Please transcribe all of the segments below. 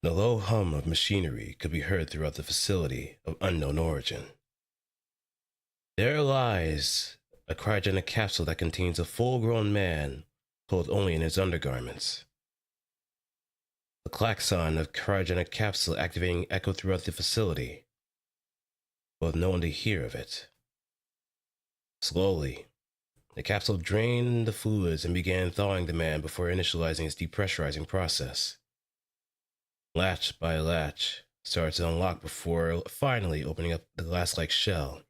The low hum of machinery could be heard throughout the facility of unknown origin. There lies a cryogenic capsule that contains a full-grown man, clothed only in his undergarments. The klaxon of cryogenic capsule activating echoed throughout the facility, but with no one to hear of it. Slowly, the capsule drained the fluids and began thawing the man before initializing its depressurizing process. Latch by latch started to unlock before finally opening up the glass-like shell.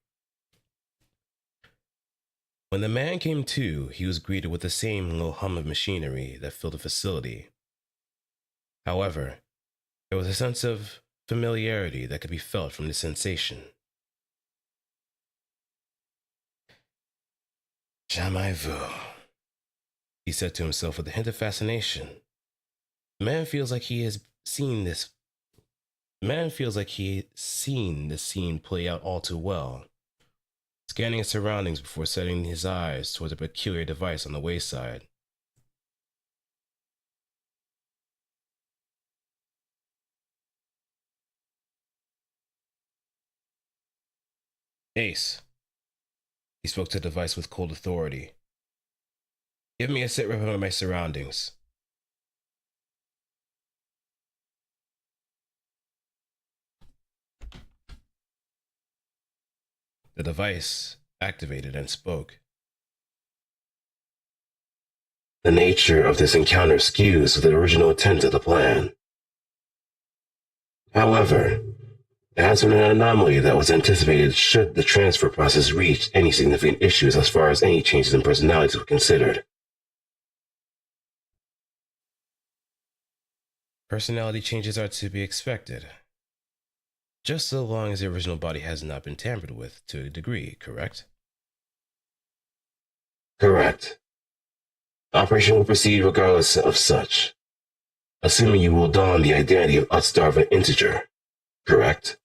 When the man came to, he was greeted with the same low hum of machinery that filled the facility. However, there was a sense of familiarity that could be felt from the sensation. Jamais vu, he said to himself with a hint of fascination. The man feels like he has seen this. The man feels like he had seen this scene play out all too well, scanning his surroundings before setting his eyes towards a peculiar device on the wayside. Ace, he spoke to the device with cold authority. Give me a sit rep of my surroundings. The device activated and spoke. The nature of this encounter skews with the original intent of the plan. However, there has been an anomaly that was anticipated should the transfer process reach any significant issues as far as any changes in personalities were considered. Personality changes are to be expected, just so long as the original body has not been tampered with to a degree, correct? Correct. The operation will proceed regardless of such, assuming you will don the identity of Otsdarva integer, correct?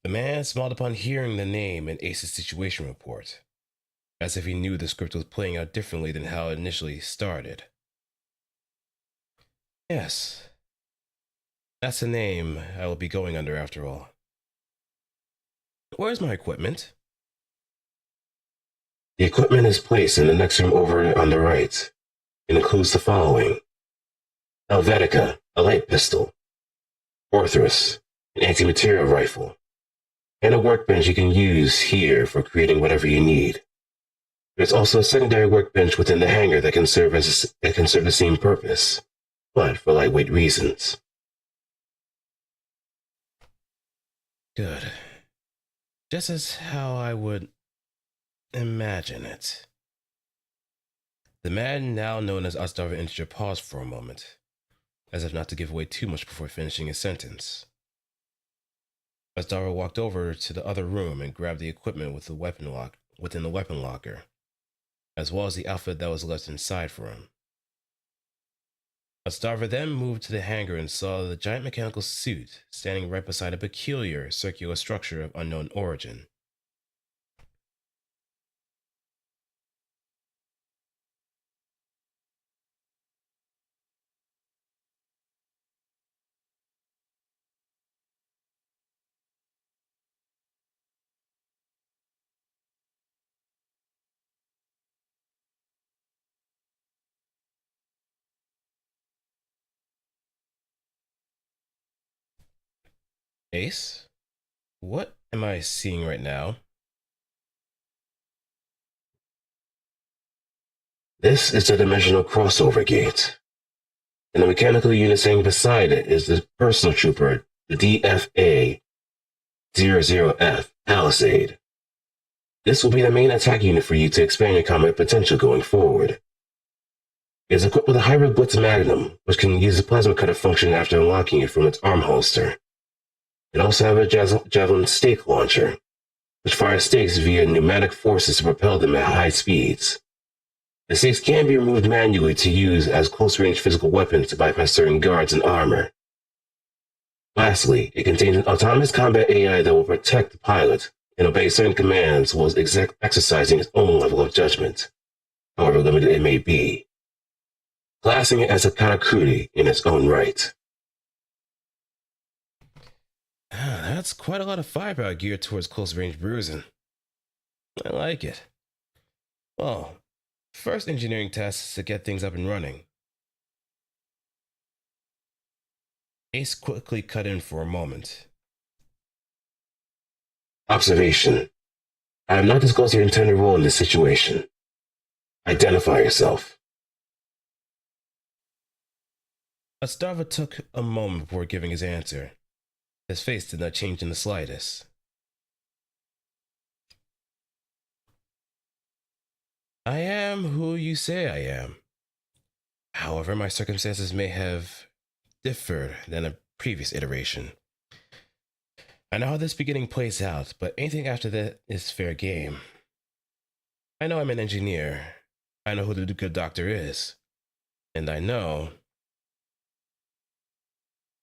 The man smiled upon hearing the name in Ace's situation report, as if he knew the script was playing out differently than how it initially started. Yes. That's the name I will be going under after all. Where's my equipment? The equipment is placed in the next room over on the right. It includes the following: Helvetica, a light pistol, Orthrus, an anti-material rifle, and a workbench you can use here for creating whatever you need. There's also a secondary workbench within the hangar that can serve the same purpose, but for lightweight reasons. Good. Just as how I would imagine it. The man now known as Otsdarva integer paused for a moment, as if not to give away too much before finishing his sentence. Otsdarva walked over to the other room and grabbed the equipment with the weapon lock within the weapon locker, as well as the outfit that was left inside for him. Otsdarva then moved to the hangar and saw the giant mechanical suit standing right beside a peculiar circular structure of unknown origin. Ace? What am I seeing right now? This is the dimensional crossover gate, and the mechanical unit standing beside it is the personal trooper, the DFA-00F Palisade. This will be the main attack unit for you to expand your combat potential going forward. It is equipped with a hybrid Blitz Magnum, which can use the plasma cutter function after unlocking it from its arm holster. It also has a Javelin stake launcher, which fires stakes via pneumatic forces to propel them at high speeds. The stakes can be removed manually to use as close-range physical weapons to bypass certain guards and armor. Lastly, it contains an autonomous combat AI that will protect the pilot and obey certain commands while exercising its own level of judgment, however limited it may be. classing it as a karakuri in its own right. That's quite a lot of firepower geared towards close-range bruising. I like it. Well, first engineering task is to get things up and running. Ace quickly cut in for a moment. Observation. I have not disclosed your intended role in this situation. Identify yourself. Otsdarva took a moment before giving his answer. His face did not change in the slightest. I am who you say I am. However, my circumstances may have differed than a previous iteration. I know how this beginning plays out, but anything after that is fair game. I know I'm an engineer. I know who the good doctor is. And I know...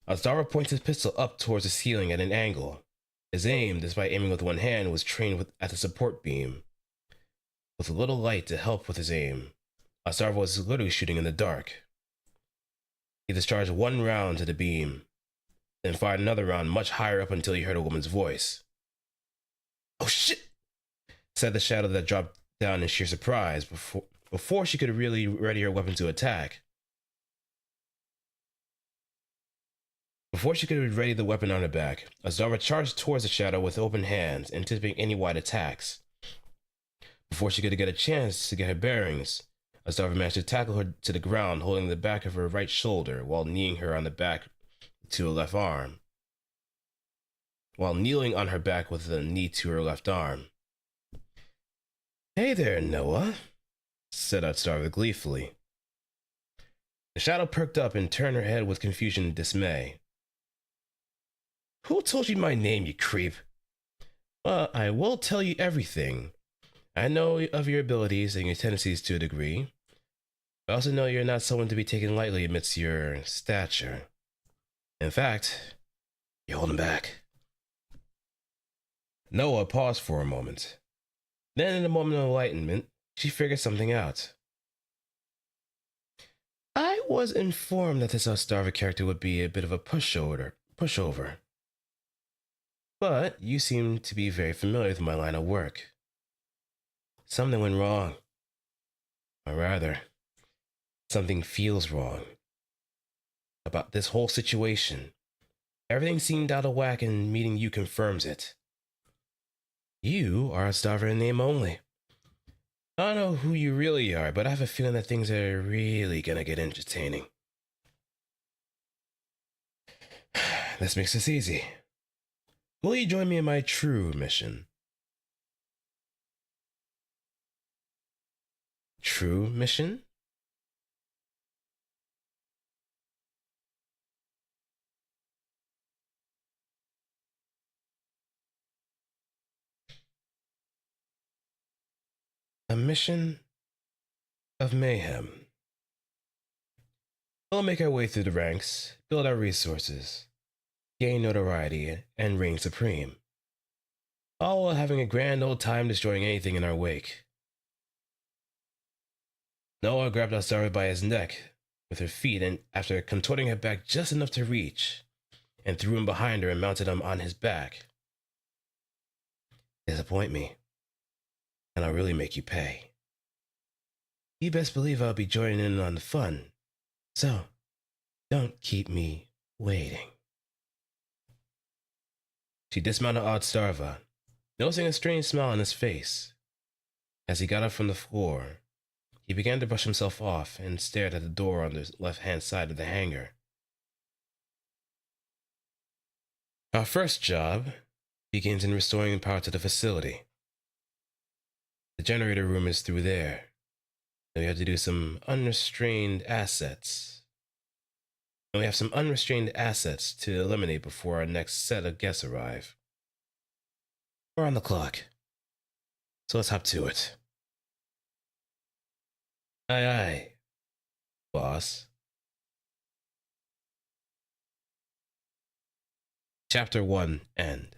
Otsdarva points his pistol up towards the ceiling at an angle. His aim, despite aiming with one hand, was trained at the support beam. With a little light to help with his aim, Otsdarva was literally shooting in the dark. He discharged one round to the beam, then fired another round much higher up until he heard a woman's voice. "Oh shit!" said the shadow that dropped down in sheer surprise before she could really ready her weapon to attack. Before she could ready the weapon on her back, Otsdarva charged towards the shadow with open hands, anticipating any wide attacks. Before she could get a chance to get her bearings, Otsdarva managed to tackle her to the ground, holding the back of her right shoulder while kneeing her on the back to her left arm. While kneeling on her back with the knee to her left arm. "Hey there, Noah," said Otsdarva gleefully. The shadow perked up and turned her head with confusion and dismay. "Who told you my name, you creep?" "Well, I will tell you everything. I know of your abilities and your tendencies to a degree. I also know you're not someone to be taken lightly amidst your stature. In fact, you're holding back." Noah paused for a moment. Then, in a moment of enlightenment, she figured something out. "I was informed that this Otsdarva character would be a bit of a pushover. But you seem to be very familiar with my line of work. Something went wrong. Or rather, something feels wrong. About this whole situation. Everything seemed out of whack, and meeting you confirms it. You are Otsdarva in name only. I don't know who you really are, but I have a feeling that things are really gonna get entertaining. This makes this easy. Will you join me in my true mission?" True mission? A mission of mayhem. We'll make our way through the ranks, build our resources, gain notoriety, and reign supreme. All while having a grand old time destroying anything in our wake. Noah grabbed Otsdarva by his neck with her feet, and after contorting her back just enough to reach, and threw him behind her and mounted him on his back. "Disappoint me, and I'll really make you pay. You best believe I'll be joining in on the fun, so don't keep me waiting." She dismounted Otsdarva, noticing a strange smile on his face. As he got up from the floor, he began to brush himself off and stared at the door on the left-hand side of the hangar. Our first job begins in restoring power to the facility. The generator room is through there. Then we have to do some unrestrained assets. And we have some unrestrained assets to eliminate before our next set of guests arrive. We're on the clock. So let's hop to it. Aye, aye, boss. Chapter 1, End.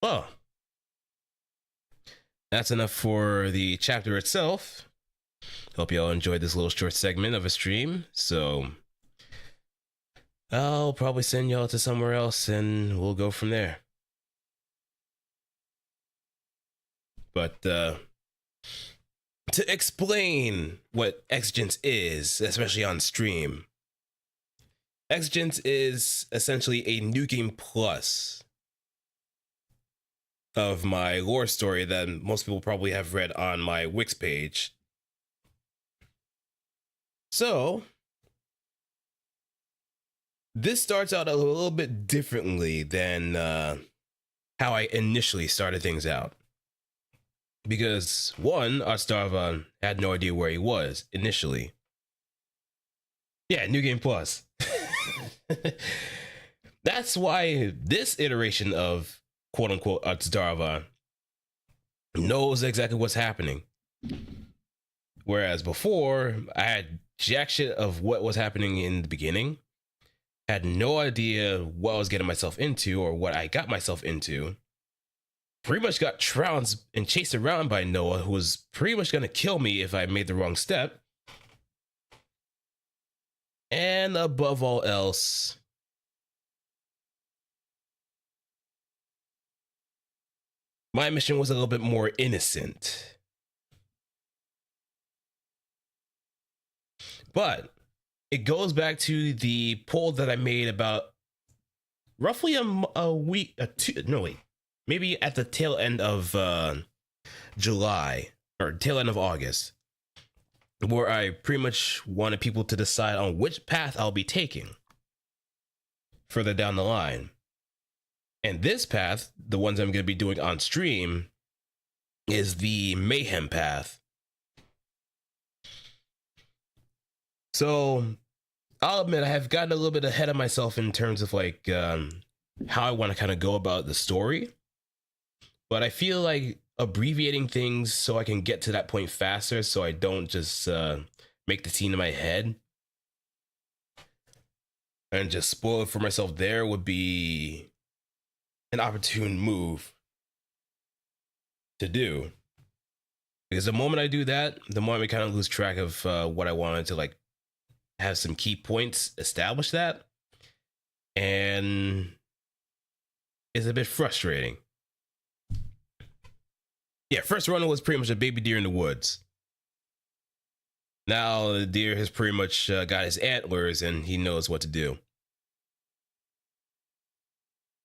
Well, that's enough for the chapter itself. Hope y'all enjoyed this little short segment of a stream. So I'll probably send y'all to somewhere else and we'll go from there. But to explain what Exigence is, especially on stream, Exigence is essentially a New Game Plus of my lore story that most people probably have read on my Wix page. So this starts out a little bit differently than how I initially started things out. Because one, Otsdarva had no idea where he was initially. Yeah, New Game Plus. That's why this iteration of quote unquote Otsdarva knows exactly what's happening. Whereas before, I had jack shit of what was happening in the beginning. Had no idea what I was getting myself into or what I got myself into. Pretty much got trounced and chased around by Noah, who was pretty much going to kill me if I made the wrong step. And above all else, my mission was a little bit more innocent. But it goes back to the poll that I made about roughly a week, maybe at the tail end of July or tail end of August, where I pretty much wanted people to decide on which path I'll be taking further down the line. And this path, the ones I'm going to be doing on stream, is the Mayhem Path. So I'll admit I have gotten a little bit ahead of myself in terms of like how I want to kind of go about the story. But I feel like abbreviating things so I can get to that point faster, so I don't just make the scene in my head and just spoil it for myself there would be an opportune move to do. Because the moment I do that, the moment I kind of lose track of what I wanted to like have some key points establish that, and it's a bit frustrating. Yeah, first run was pretty much a baby deer in the woods. Now the deer has pretty much got his antlers and he knows what to do.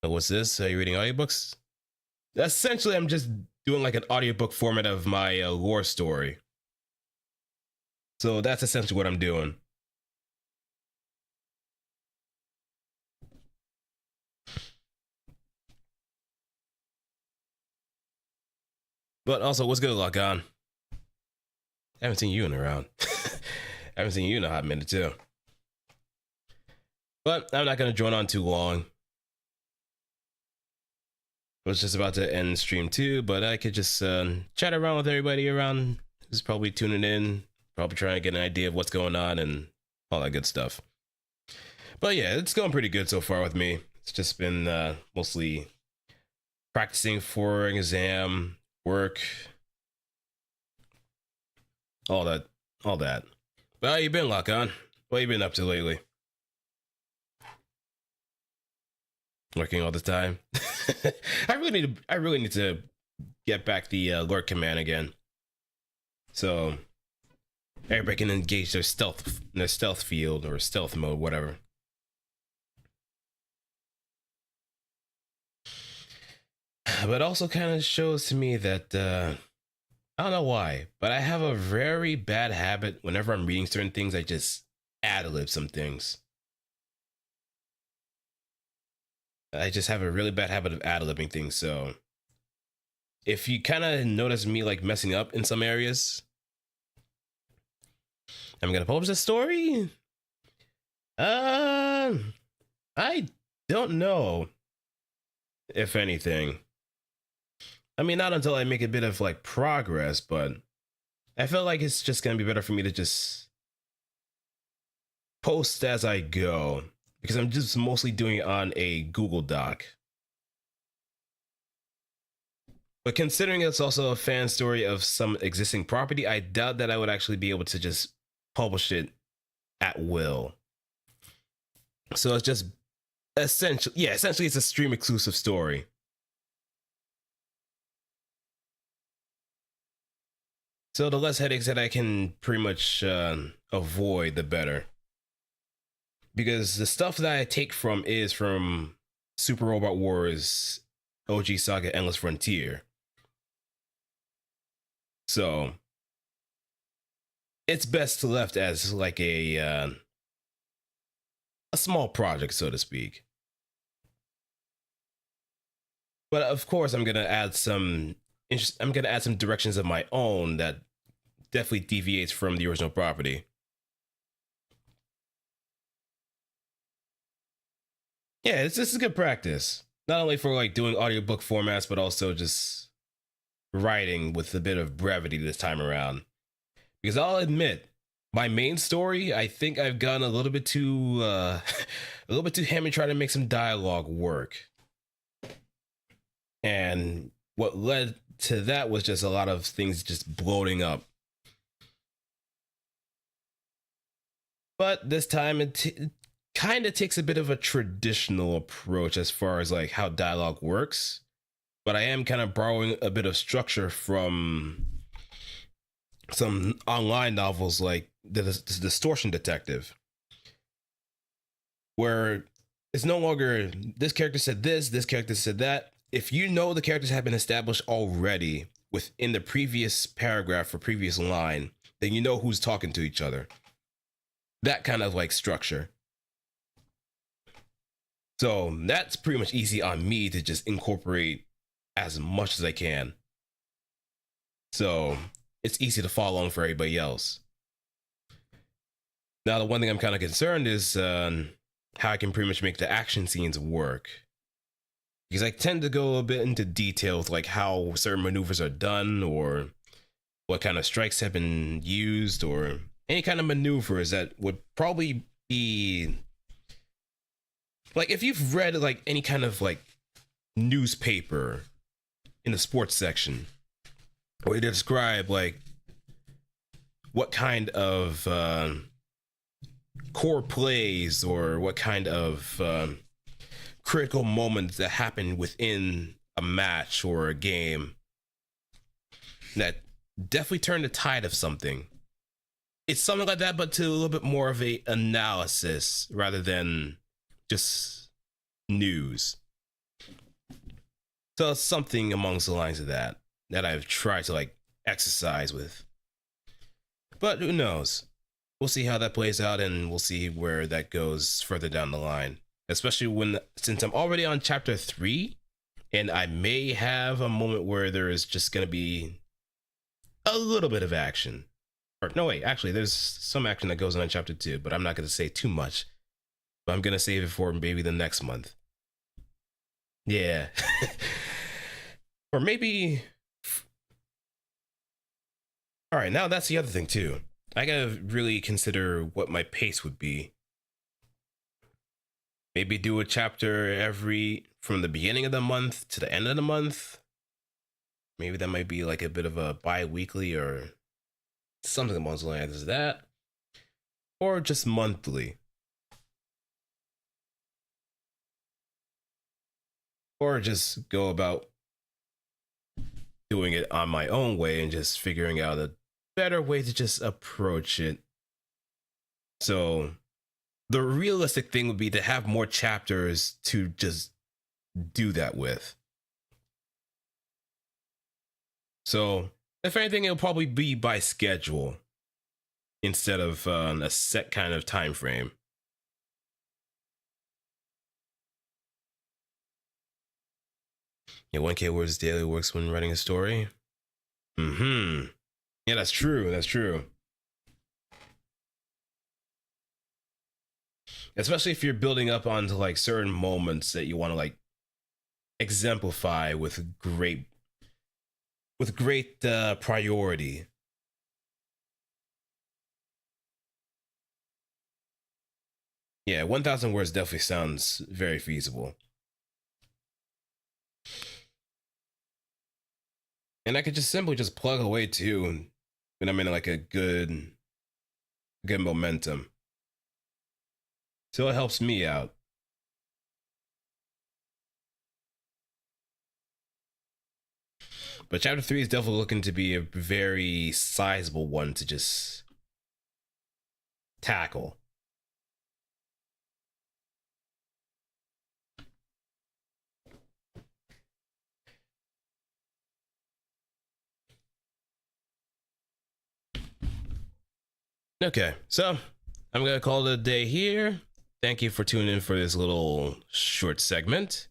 So what's this? Are you reading audiobooks? Essentially, I'm just doing like an audiobook format of my lore story. So that's essentially what I'm doing. But also, what's good, Lock On? I haven't seen you in around. I haven't seen you in a hot minute, too. But I'm not going to drone on too long. I was just about to end stream 2, but I could just chat around with everybody around who's probably tuning in, probably trying to get an idea of what's going on and all that good stuff. But yeah, it's going pretty good so far with me. It's just been mostly practicing for an exam, work, all that. But how you been, Lock On? What you been up to lately? Working all the time. I really need to get back the lord command again, so everybody can engage their stealth field or stealth mode, whatever. But also kind of shows to me that I don't know why, but I have a very bad habit. Whenever I'm reading certain things, I just ad-lib some things. I just have a really bad habit of ad-libbing things, so if you kind of notice me like messing up in some areas, I'm gonna publish a story. I don't know, if anything. I mean, not until I make a bit of like progress, but I feel like it's just gonna be better for me to just post as I go, because I'm just mostly doing it on a Google Doc. But considering it's also a fan story of some existing property, I doubt that I would actually be able to just publish it at will. So it's just essentially it's a stream exclusive story. So the less headaches that I can pretty much avoid, the better. Because the stuff that I take from is from Super Robot Wars OG Saga Endless Frontier. So it's best left as like a small project, so to speak. But of course, I'm gonna add some directions of my own that definitely deviates from the original property. Yeah, this is good practice. Not only for like doing audiobook formats, but also just writing with a bit of brevity this time around. Because I'll admit, my main story, I think I've gone a little bit too hammy trying to make some dialogue work. And what led to that was just a lot of things just bloating up. But this time it kind of takes a bit of a traditional approach as far as like how dialogue works. But I am kind of borrowing a bit of structure from some online novels like the Distortion Detective, where it's no longer this character said this character said that. If you know the characters have been established already within the previous paragraph or previous line, then you know who's talking to each other. That kind of like structure. So that's pretty much easy on me to just incorporate as much as I can. So it's easy to follow along for everybody else. Now, the one thing I'm kind of concerned is how I can pretty much make the action scenes work. Because I tend to go a bit into details like how certain maneuvers are done, or what kind of strikes have been used, or any kind of maneuvers that would probably be like, if you've read like any kind of like newspaper in the sports section, where they describe like what kind of core plays or what kind of critical moments that happen within a match or a game that definitely turn the tide of something. It's something like that, but to a little bit more of a analysis rather than just news. So it's something amongst the lines of that I've tried to like exercise with. But who knows? We'll see how that plays out, and we'll see where that goes further down the line. Especially since I'm already on chapter 3, and I may have a moment where there is just going to be a little bit of action. Or no, wait, actually, there's some action that goes on in chapter 2, but I'm not going to say too much. But I'm going to save it for maybe the next month. Yeah. Or maybe... All right, now that's the other thing, too. I gotta really consider what my pace would be. Maybe do a chapter from the beginning of the month to the end of the month. Maybe that might be like a bit of a bi-weekly or something along the lines of that. Or just monthly. Or just go about doing it on my own way and just figuring out a better way to just approach it. So the realistic thing would be to have more chapters to just do that with. So if anything, it'll probably be by schedule instead of a set kind of time frame. Yeah, 1K words daily works when writing a story. Yeah, that's true. That's true. Especially if you're building up onto like certain moments that you want to like exemplify with great priority. Yeah, 1,000 words definitely sounds very feasible. And I could just simply just plug away too when I'm in like a good momentum. So it helps me out. But chapter 3 is definitely looking to be a very sizable one to just tackle. Okay, so I'm going to call it a day here. Thank you for tuning in for this little short segment.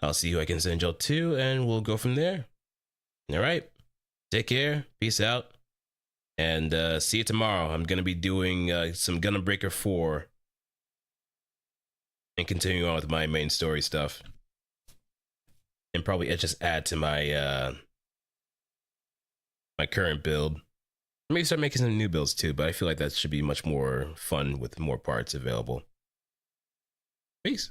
I'll see who I can send y'all to, and we'll go from there. All right. Take care. Peace out. And see you tomorrow. I'm going to be doing some Gundam Breaker 4 and continuing on with my main story stuff. And probably just add to my my current build. Maybe start making some new builds too, but I feel like that should be much more fun with more parts available. Peace.